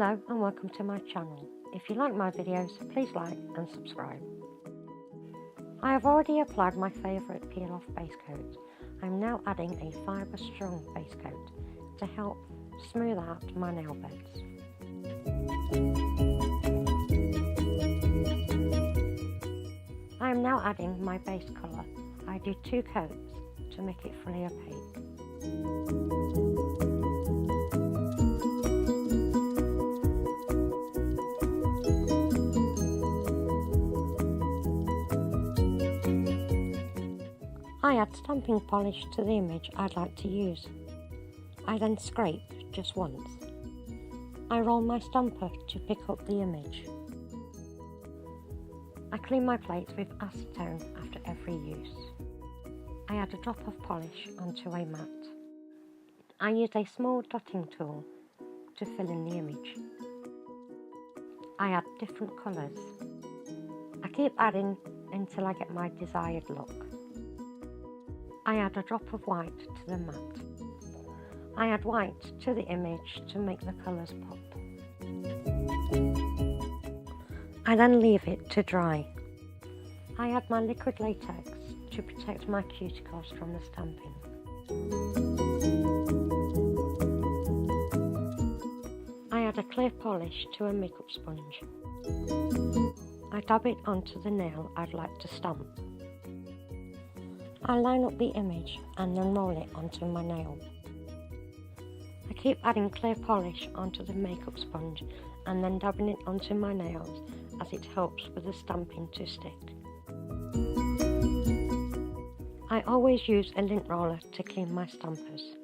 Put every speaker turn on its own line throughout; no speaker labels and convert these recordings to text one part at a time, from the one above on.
Hello and welcome to my channel. If you like my videos, please like and subscribe. I have already applied my favourite peel-off base coat. I'm now adding a fibre strong base coat to help smooth out my nail beds. I am now adding my base colour. I do 2 coats to make it fully opaque. I add stamping polish to the image I'd like to use. I then scrape just once. I roll my stamper to pick up the image. I clean my plates with acetone after every use. I add a drop of polish onto a mat. I use a small dotting tool to fill in the image. I add different colours. I keep adding until I get my desired look. I add a drop of white to the mat. I add white to the image to make the colours pop. I then leave it to dry. I add my liquid latex to protect my cuticles from the stamping. I add a clear polish to a makeup sponge. I dab it onto the nail I'd like to stamp. I line up the image and then roll it onto my nail. I keep adding clear polish onto the makeup sponge and then dabbing it onto my nails as it helps with the stamping to stick. I always use a lint roller to clean my stampers.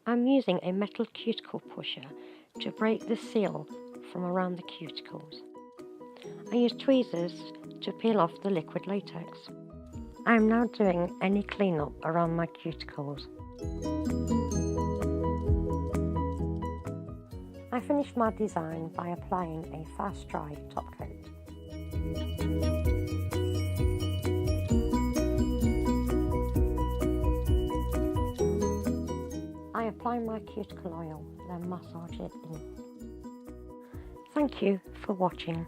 I'm using a metal cuticle pusher to break the seal from around the cuticles. I use tweezers to peel off the liquid latex. I am now doing any cleanup around my cuticles. I finished my design by applying a fast dry top coat. I apply my cuticle oil, then massage it in. Thank you for watching.